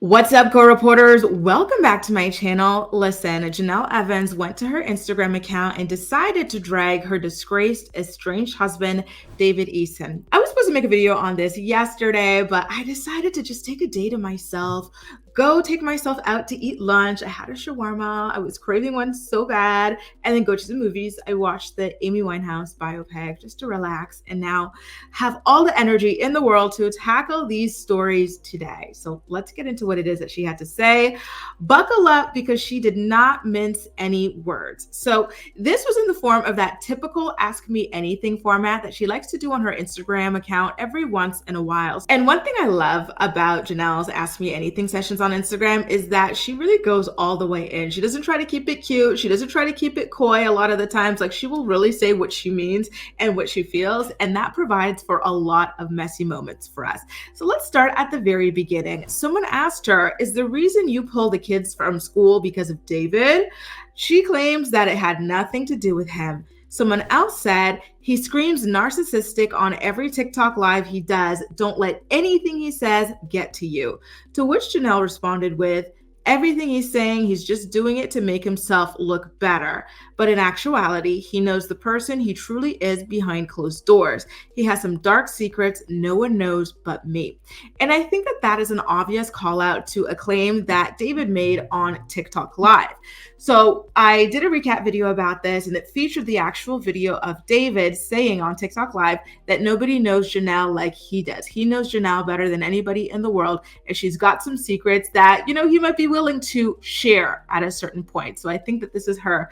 What's up, co-reporters? Welcome back to my channel. Listen, Jenelle Evans went to her Instagram account and decided to drag her disgraced, estranged husband, David Eason. I was supposed to make a video on this yesterday, but I decided to just take a day to myself, go take myself out to eat lunch. I had a shawarma. I was craving one so bad, and then go to the movies. I watched the Amy Winehouse biopic just to relax, and now have all the energy in the world to tackle these stories today. So let's get into what it is that she had to say. Buckle up, because she did not mince any words. So this was in the form of that typical Ask Me Anything format that she likes to do on her Instagram account every once in a while. And one thing I love about Jenelle's Ask Me Anything sessions on Instagram is that she really goes all the way in. She doesn't try to keep it cute. She doesn't try to keep it coy a lot of the times. Like, she will really say what she means and what she feels, and that provides for a lot of messy moments for us. So let's start at the very beginning. Someone asked her, "Is the reason you pull the kids from school because of David?" She claims that it had nothing to do with him. Someone else said, "He screams narcissistic on every TikTok live he does. Don't let anything he says get to you." To which Jenelle responded with, "Everything he's saying, he's just doing it to make himself look better. But in actuality, he knows the person he truly is behind closed doors. He has some dark secrets no one knows but me." And I think that that is an obvious call out to a claim that David made on TikTok Live. So I did a recap video about this, and it featured the actual video of David saying on TikTok Live that nobody knows Jenelle like he does. He knows Jenelle better than anybody in the world, and she's got some secrets that, he might be willing to share at a certain point. So I think that this is her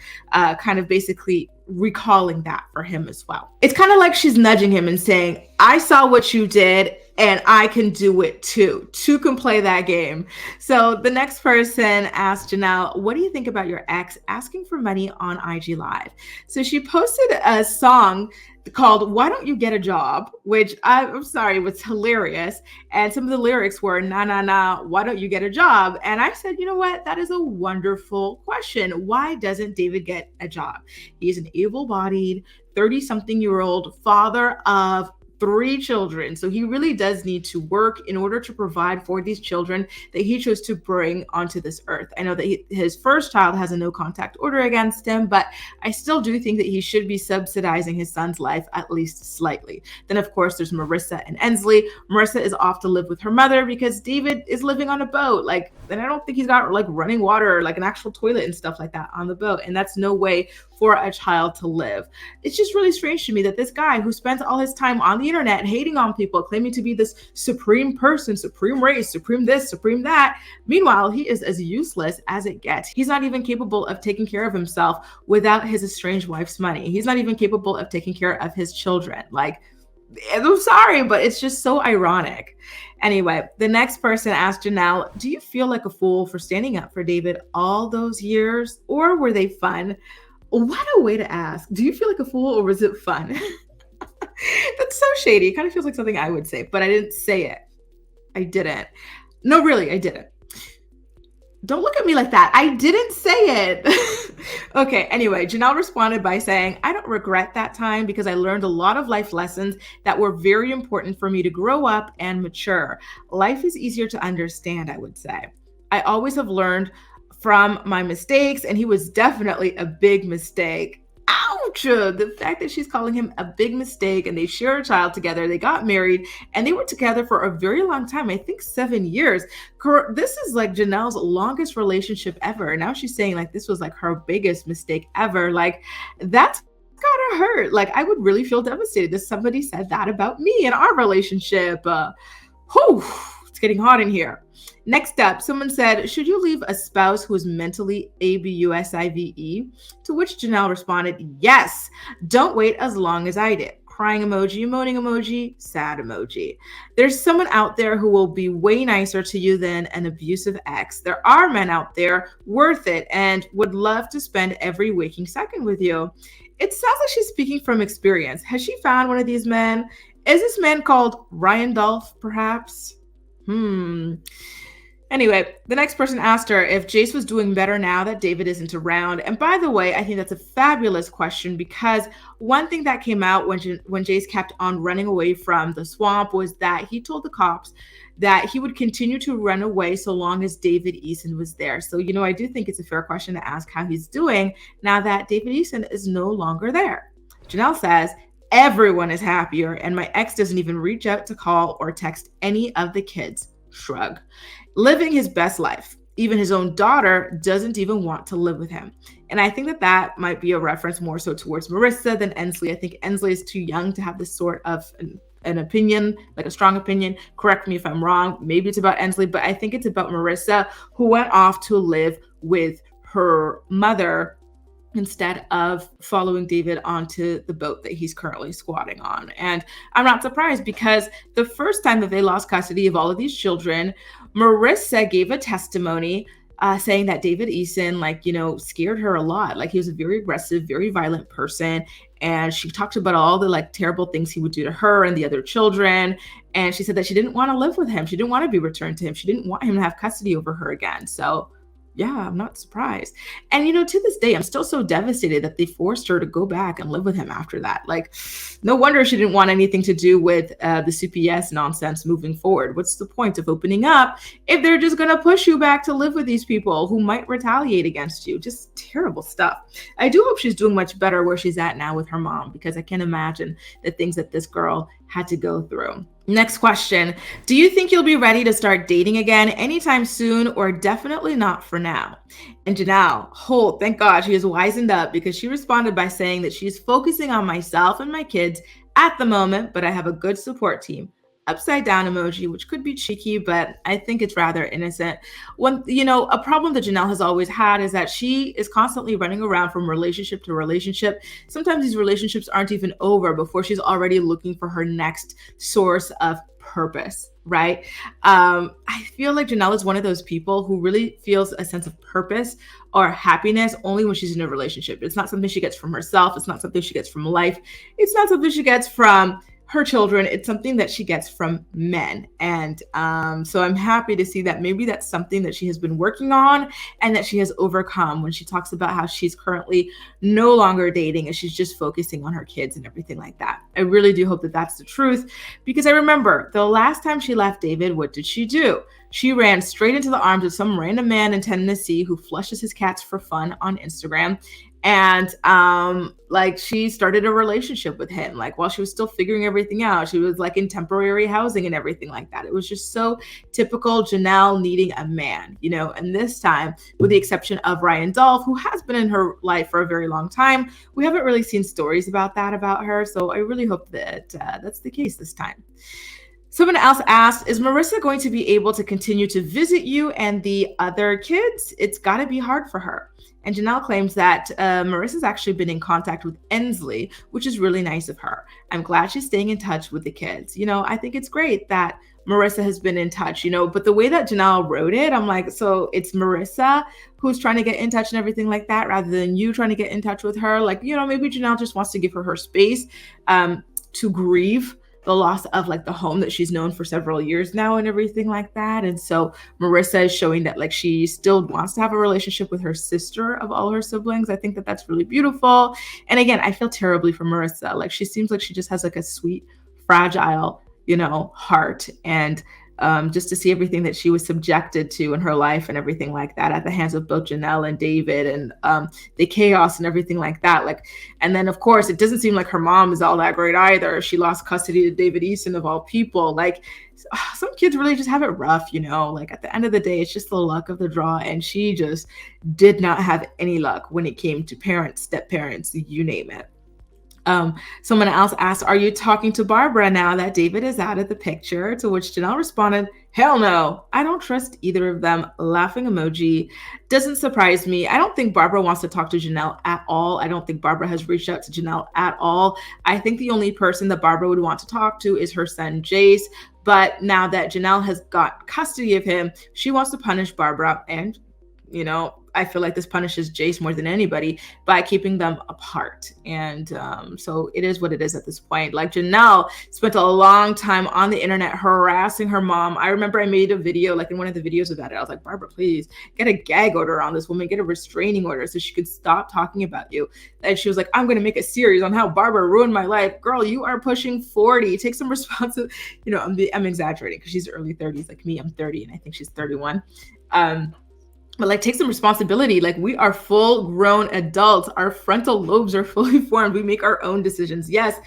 kind of basically recalling that for him as well. It's kind of like she's nudging him and saying, "I saw what you did, and I can do it too. Two can play that game." So the next person asked Jenelle, "What do you think about your ex asking for money on IG Live?" So she posted a song called "Why Don't You Get a Job," which I'm sorry, was hilarious. And some of the lyrics were, "Nah, nah, nah, why don't you get a job?" And I said, you know what? That is a wonderful question. Why doesn't David get a job? He's an able-bodied, 30-something-year-old father of 3 children. So he really does need to work in order to provide for these children that he chose to bring onto this earth. I know that his first child has a no contact order against him, but I still do think that he should be subsidizing his son's life at least slightly. Then, of course, there's Marissa and Ensley. Marissa is off to live with her mother because David is living on a boat. And I don't think he's got running water, an actual toilet and stuff like that on the boat. And that's no way for a child to live. It's just really strange to me that this guy who spends all his time on the internet hating on people, claiming to be this supreme person, supreme race, supreme this, supreme that. Meanwhile, he is as useless as it gets. He's not even capable of taking care of himself without his estranged wife's money. He's not even capable of taking care of his children. I'm sorry, but it's just so ironic. Anyway, the next person asked Jenelle, "Do you feel like a fool for standing up for David all those years, or were they fun?" What a way to ask. Do you feel like a fool, or was it fun? That's so shady. It kind of feels like something I would say, but I didn't say it. I didn't. No, really, I didn't. Don't look at me like that. I didn't say it. Okay, anyway, Jenelle responded by saying, "I don't regret that time because I learned a lot of life lessons that were very important for me to grow up and mature. Life is easier to understand, I would say. I always have learned from my mistakes, and he was definitely a big mistake." Ouch! The fact that she's calling him a big mistake, and they share a child together. They got married, and they were together for a very long time. I think 7 years. This is Jenelle's longest relationship ever. Now she's saying this was her biggest mistake ever. That's gotta hurt. I would really feel devastated if somebody said that about me and our relationship. It's getting hot in here. Next up, someone said, "Should you leave a spouse who is mentally abusive?" To which Jenelle responded, "Yes. Don't wait as long as I did." Crying emoji, moaning emoji, sad emoji. There's someone out there who will be way nicer to you than an abusive ex. There are men out there worth it and would love to spend every waking second with you. It sounds like she's speaking from experience. Has she found one of these men? Is this man called Ryan Dolph, perhaps? Anyway, the next person asked her if Jace was doing better now that David isn't around. And by the way, I think that's a fabulous question because one thing that came out when Jace kept on running away from the swamp was that he told the cops that he would continue to run away so long as David Eason was there. So, I do think it's a fair question to ask how he's doing now that David Eason is no longer there. Jenelle says, everyone is happier, and my ex doesn't even reach out to call or text any of the kids. Shrug. Living his best life. Even his own daughter doesn't even want to live with him. And I think that might be a reference more so towards Marissa than Ensley. I think Ensley is too young to have this sort of an opinion, like a strong opinion. Correct me if I'm wrong. Maybe it's about Ensley, but I think it's about Marissa, who went off to live with her mother instead of following David onto the boat that he's currently squatting on. And I'm not surprised because the first time that they lost custody of all of these children, Marissa gave a testimony saying that David Eason, scared her a lot. Like he was a very aggressive, very violent person. And she talked about all the terrible things he would do to her and the other children. And she said that she didn't want to live with him. She didn't want to be returned to him. She didn't want him to have custody over her again. So yeah, I'm not surprised. And, to this day, I'm still so devastated that they forced her to go back and live with him after that. No wonder she didn't want anything to do with the CPS nonsense moving forward. What's the point of opening up if they're just going to push you back to live with these people who might retaliate against you? Just terrible stuff. I do hope she's doing much better where she's at now with her mom, because I can't imagine the things that this girl had to go through. Next question. Do you think you'll be ready to start dating again anytime soon, or definitely not for now? And Jenelle, thank God she has wisened up, because she responded by saying that she's focusing on myself and my kids at the moment, but I have a good support team. Upside down emoji, which could be cheeky, but I think it's rather innocent. A problem that Jenelle has always had is that she is constantly running around from relationship to relationship. Sometimes these relationships aren't even over before she's already looking for her next source of purpose, right? I feel like Jenelle is one of those people who really feels a sense of purpose or happiness only when she's in a relationship. It's not something she gets from herself. It's not something she gets from life. It's not something she gets from her children. It's something that she gets from men. And so I'm happy to see that maybe that's something that she has been working on and that she has overcome when she talks about how she's currently no longer dating and she's just focusing on her kids and everything like that. I really do hope that that's the truth, because I remember the last time she left David, what did she do? She ran straight into the arms of some random man in Tennessee who flushes his cats for fun on Instagram. And she started a relationship with him, while she was still figuring everything out. She was in temporary housing and everything like that. It was just so typical Jenelle needing a man, and this time, with the exception of Ryan Dolph, who has been in her life for a very long time, we haven't really seen stories about her. So I really hope that that's the case this time. Someone else asked, is Marissa going to be able to continue to visit you and the other kids? It's got to be hard for her. And Jenelle claims that Marissa's actually been in contact with Ensley, which is really nice of her. I'm glad she's staying in touch with the kids. I think it's great that Marissa has been in touch, but the way that Jenelle wrote it, I'm like, so it's Marissa who's trying to get in touch and everything like that, rather than you trying to get in touch with her. Maybe Jenelle just wants to give her space to grieve the loss of the home that she's known for several years now and everything like that. And so Marissa is showing that she still wants to have a relationship with her sister of all her siblings. I think that that's really beautiful. And again, I feel terribly for Marissa. She seems like she just has a sweet, fragile, heart. And just to see everything that she was subjected to in her life and everything like that at the hands of both Jenelle and David, and the chaos and everything like that. And then of course, it doesn't seem like her mom is all that great either. She lost custody to David Eason of all people. Some kids really just have it rough, at the end of the day, it's just the luck of the draw. And she just did not have any luck when it came to parents, step parents, you name it. Someone else asked, are you talking to Barbara now that David is out of the picture? To which Jenelle responded, hell no, I don't trust either of them. Laughing emoji. Doesn't surprise me. I don't think Barbara wants to talk to Jenelle at all. I don't think Barbara has reached out to Jenelle at all. I think the only person that Barbara would want to talk to is her son, Jace. But now that Jenelle has got custody of him, she wants to punish Barbara, and I feel like this punishes Jace more than anybody by keeping them apart. And so it is what it is at this point. Like, Jenelle spent a long time on the internet harassing her mom. I remember I made a video, like in one of the videos about it. I was like, Barbara, please get a gag order on this woman, get a restraining order so she could stop talking about you. And she was like, I'm going to make a series on how Barbara ruined my life. Girl, you are pushing 40. Take some responsibility. I'm exaggerating because she's early 30s like me. I'm 30 and I think she's 31. But like, take some responsibility. Like, we are full grown adults. Our frontal lobes are fully formed. We make our own decisions. Yes,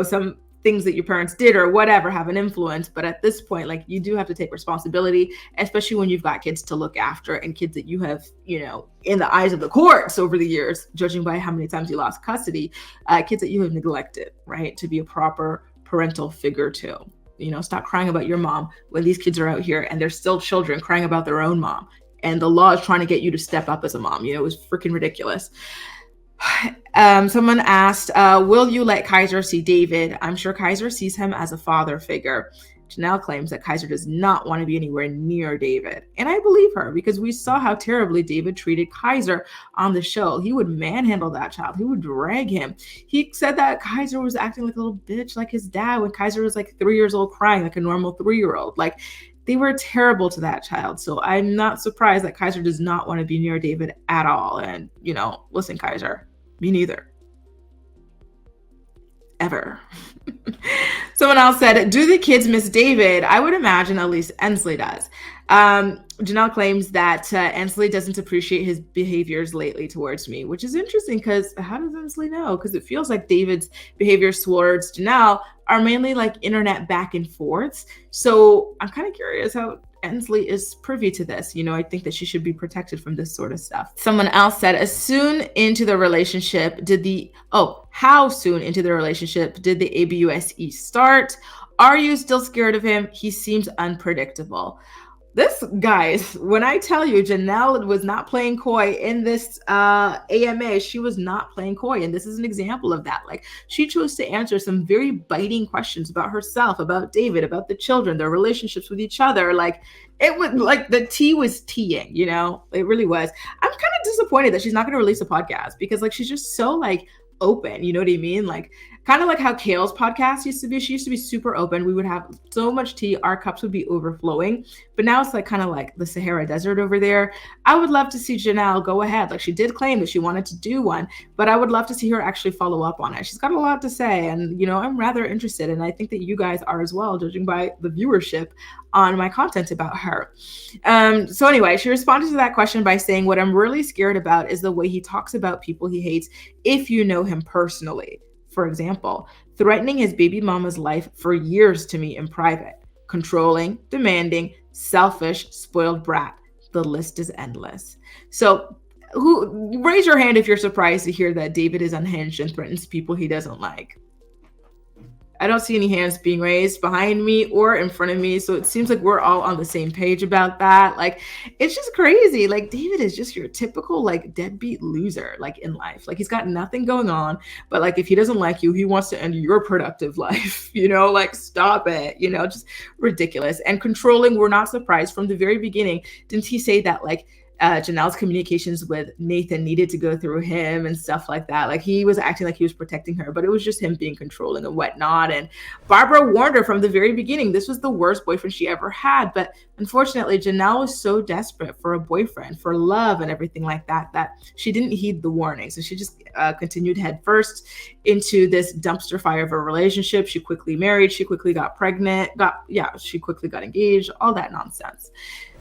some things that your parents did or whatever have an influence. But at this point, like, you do have to take responsibility, especially when you've got kids to look after and kids that you have, in the eyes of the courts over the years, judging by how many times you lost custody, kids that you have neglected, right? To be a proper parental figure to. Stop crying about your mom when these kids are out here and they're still children crying about their own mom. And the law is trying to get you to step up as a mom. It was freaking ridiculous. Someone asked, will you let Kaiser see David? I'm sure Kaiser sees him as a father figure. Jenelle claims that Kaiser does not want to be anywhere near David. And I believe her, because we saw how terribly David treated Kaiser on the show. He would manhandle that child. He would drag him. He said that Kaiser was acting like a little bitch like his dad when Kaiser was like 3 years old, crying like a normal 3-year-old. Like, they were terrible to that child. So I'm not surprised that Kaiser does not want to be near David at all. And, listen, Kaiser, me neither. Ever. Someone else said, do the kids miss David? I would imagine at least Ensley does. Jenelle claims that Ensley doesn't appreciate his behaviors lately towards me, which is interesting because how does Ensley know? Because it feels like David's behaviors towards Jenelle are mainly like internet back and forths. So I'm kind of curious how Ensley is privy to this. I think that she should be protected from this sort of stuff. Someone else said, how soon into the relationship did the ABUSE start? Are you still scared of him? He seems unpredictable. This, guys, when I tell you Jenelle was not playing coy in this AMA, she was not playing coy. And this is an example of that. Like, she chose to answer some very biting questions about herself, about David, about the children, their relationships with each other. Like, it was like the tea was teeing, it really was. I'm kind of disappointed that she's not going to release a podcast because like, she's just so like open. You know what I mean? Like, kind of like how Kale's podcast used to be. She used to be super open. We would have so much tea. Our cups would be overflowing. But now it's like kind of like the Sahara Desert over there. I would love to see Jenelle go ahead. Like, she did claim that she wanted to do one, but I would love to see her actually follow up on it. She's got a lot to say. And, I'm rather interested. And I think that you guys are as well, judging by the viewership on my content about her. So anyway, she responded to that question by saying, what I'm really scared about is the way he talks about people he hates if you know him personally. For example, threatening his baby mama's life for years to me in private, controlling, demanding, selfish, spoiled brat. The list is endless. So raise your hand if you're surprised to hear that David is unhinged and threatens people he doesn't like. I don't see any hands being raised behind me or in front of me. So it seems like we're all on the same page about that. Like, it's just crazy. Like, David is just your typical like deadbeat loser, like in life. Like, he's got nothing going on, but like, if he doesn't like you, he wants to end your productive life, like, stop it, just ridiculous. And controlling, we're not surprised from the very beginning. Didn't he say that like, Jenelle's communications with Nathan needed to go through him and stuff like that. Like, he was acting like he was protecting her, but it was just him being controlling and whatnot. And Barbara warned her from the very beginning, this was the worst boyfriend she ever had. But unfortunately, Jenelle was so desperate for a boyfriend, for love and everything like that, that she didn't heed the warning. So she just continued head first into this dumpster fire of a relationship. She quickly married. She quickly got pregnant. She quickly got engaged, all that nonsense.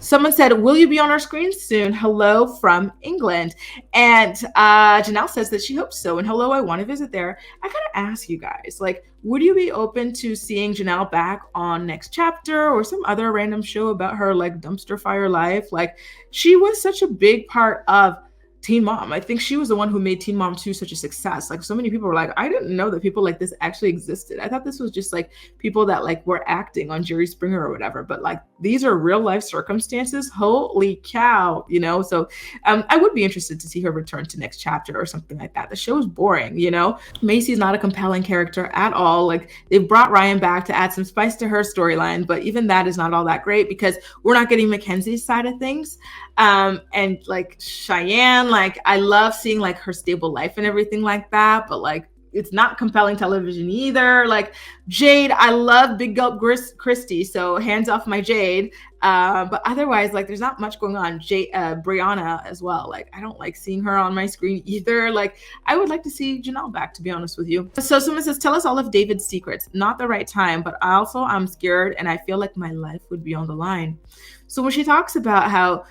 Someone said, will you be on our screen soon? Hello from England. And Jenelle says that she hopes so. And hello, I want to visit there. I gotta ask you guys, like, would you be open to seeing Jenelle back on Next Chapter or some other random show about her like dumpster fire life? Like, she was such a big part of Teen Mom. I think she was the one who made Teen Mom 2 such a success. Like, so many people were like, I didn't know that people like this actually existed. I thought this was just like people that like were acting on Jerry Springer or whatever, but like these are real life circumstances. Holy cow, you know? So I would be interested to see her return to Next Chapter or something like that. The show is boring, you know? Macy's not a compelling character at all. Like, they've brought Ryan back to add some spice to her storyline, but even that is not all that great because we're not getting Mackenzie's side of things. And like Cheyenne, like I love seeing like her stable life and everything like that, but like it's not compelling television either. Like Jade, I love Big Gulp Christie, so hands off my Jade. But otherwise, like there's not much going on. Brianna as well. Like I don't like seeing her on my screen either. Like I would like to see Jenelle back, to be honest with you. So someone says, tell us all of David's secrets. Not the right time, but also I'm scared and I feel like my life would be on the line. So when she talks about how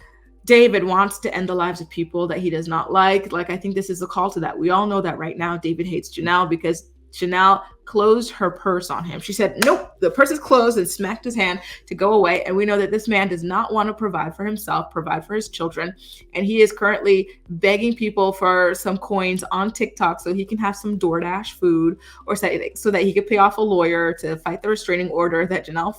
David wants to end the lives of people that he does not like I think this is a call to that. We all know that right now David hates Jenelle because Jenelle closed her purse on him. She said, nope, the purse is closed, and smacked his hand to go away. And we know that this man does not want to provide for himself, provide for his children. And he is currently begging people for some coins on TikTok so he can have some DoorDash food or so that he could pay off a lawyer to fight the restraining order that Jenelle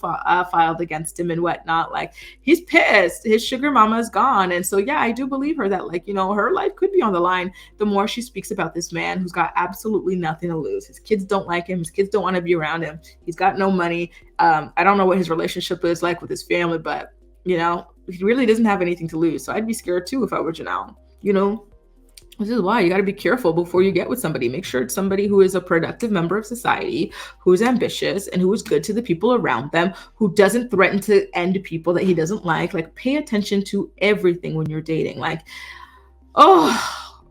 filed against him and whatnot. Like, he's pissed. His sugar mama is gone. And so, yeah, I do believe her that, like, you know, her life could be on the line the more she speaks about this man who's got absolutely nothing to lose. His kids don't like him. His kids don't want to be around him. He's got no money. I don't know what his relationship is like with his family, but, you know, he really doesn't have anything to lose. So I'd be scared too if I were Jenelle. You know, this is why you got to be careful before you get with somebody. Make sure it's somebody who is a productive member of society, who's ambitious and who is good to the people around them, who doesn't threaten to end people that he doesn't like. Like, pay attention to everything when you're dating. Like,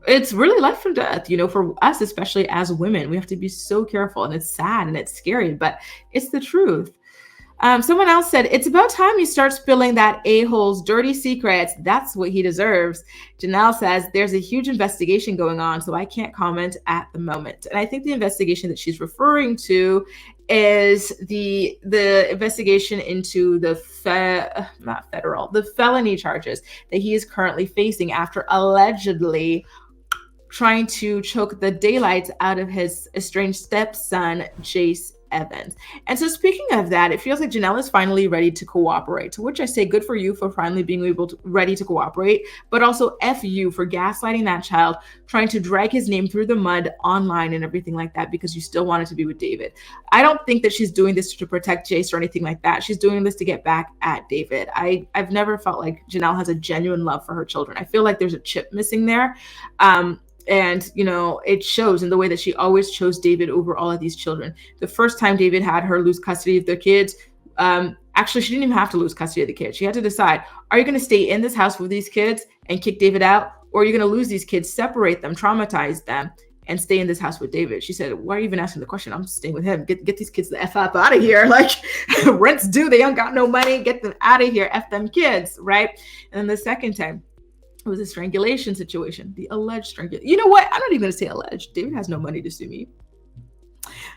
it's really life and death, you know, for us, especially as women. We have to be so careful, and it's sad and it's scary, but it's the truth. Someone else said, it's about time you start spilling that a-hole's dirty secrets. That's what he deserves. Jenelle says, there's a huge investigation going on, so I can't comment at the moment. And I think the investigation that she's referring to is the investigation into the felony charges that he is currently facing after allegedly trying to choke the daylights out of his estranged stepson, Jace Evans. And so, speaking of that, it feels like Jenelle is finally ready to cooperate, to which I say good for you for finally being ready to cooperate, but also F you for gaslighting that child, trying to drag his name through the mud online and everything like that because you still wanted to be with David. I don't think that she's doing this to protect Jace or anything like that. She's doing this to get back at David. I've never felt like Jenelle has a genuine love for her children. I feel like there's a chip missing there. And, you know, it shows in the way that she always chose David over all of these children. The first time David had her lose custody of their kids, actually, she didn't even have to lose custody of the kids. She had to decide, are you going to stay in this house with these kids and kick David out? Or are you going to lose these kids, separate them, traumatize them, and stay in this house with David? She said, why are you even asking the question? I'm staying with him. Get these kids the F up out of here. Like, rent's due. They don't got no money. Get them out of here. F them kids, right? And then the second time, it was a strangulation situation, the alleged strangulation. You know what? I'm not even going to say alleged. David has no money to sue me.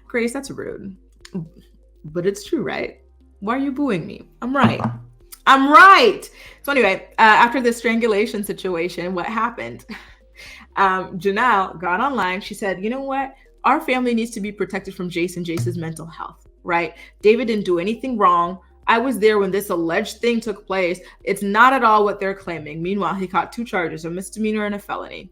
Grace, that's rude. But it's true, right? Why are you booing me? I'm right. I'm right. So anyway, after this strangulation situation, what happened? Jenelle got online. She said, you know what? Our family needs to be protected from Jace and Jace's mental health, right? David didn't do anything wrong. I was there when this alleged thing took place. It's not at all what they're claiming. Meanwhile, he caught 2 charges, a misdemeanor and a felony.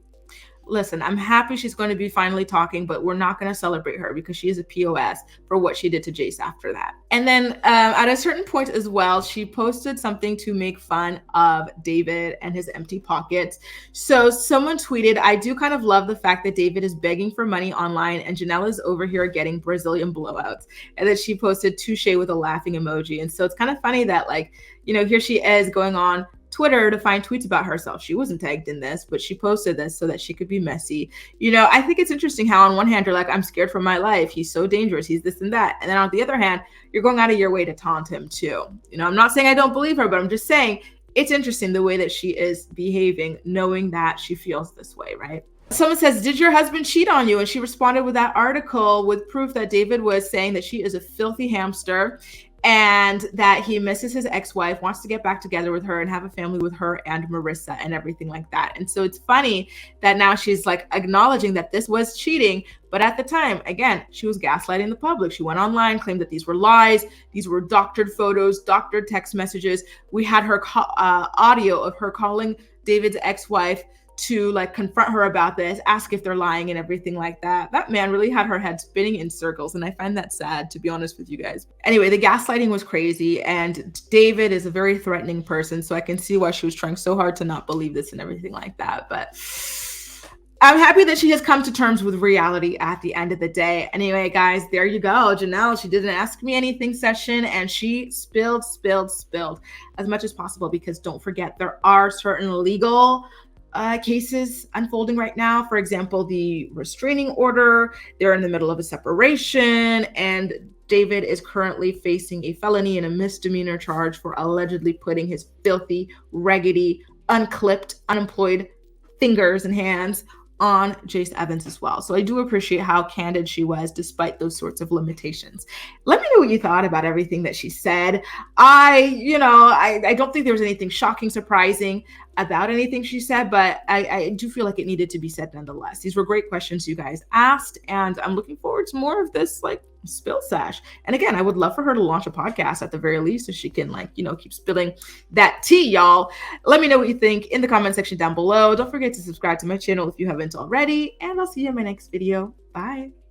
Listen, I'm happy she's going to be finally talking, but we're not going to celebrate her because she is a POS for what she did to Jace after that. And then at a certain point as well, she posted something to make fun of David and his empty pockets. So someone tweeted, I do kind of love the fact that David is begging for money online and Jenelle is over here getting Brazilian blowouts. And then she posted touche with a laughing emoji. And so it's kind of funny that, like, you know, here she is going on Twitter to find tweets about herself. She wasn't tagged in this, but she posted this so that she could be messy. You know, I think it's interesting how on one hand, you're like, I'm scared for my life. He's so dangerous. He's this and that. And then on the other hand, you're going out of your way to taunt him too. You know, I'm not saying I don't believe her, but I'm just saying it's interesting the way that she is behaving, knowing that she feels this way, right? Someone says, did your husband cheat on you? And she responded with that article with proof that David was saying that she is a filthy hamster and that he misses his ex-wife, wants to get back together with her and have a family with her and Marissa and everything like that. And so it's funny that now she's like acknowledging that this was cheating, but at the time, again, she was gaslighting the public. She went online, claimed that these were lies, these were doctored photos, doctored text messages. We had her audio of her calling David's ex-wife to like confront her about this, ask if they're lying and everything like that. That man really had her head spinning in circles, and I find that sad, to be honest with you guys. Anyway, the gaslighting was crazy, and David is a very threatening person, so I can see why she was trying so hard to not believe this and everything like that. But I'm happy that she has come to terms with reality at the end of the day. Anyway, guys, there you go. Jenelle, she didn't ask me anything session, and she spilled as much as possible, because don't forget, there are certain legal cases unfolding right now. For example, the restraining order, they're in the middle of a separation, and David is currently facing a felony and a misdemeanor charge for allegedly putting his filthy, raggedy, unclipped, unemployed fingers and hands on Jace Evans as well. So I do appreciate how candid she was despite those sorts of limitations. Let me know what you thought about everything that she said. I don't think there was anything shocking, surprising about anything she said, but I do feel like it needed to be said nonetheless. These were great questions you guys asked, and I'm looking forward to more of this like spill sash. And again, I would love for her to launch a podcast at the very least, so she can keep spilling that tea, y'all. Let me know what you think in the comment section down below. Don't forget to subscribe to my channel if you haven't already, and I'll see you in my next video. Bye.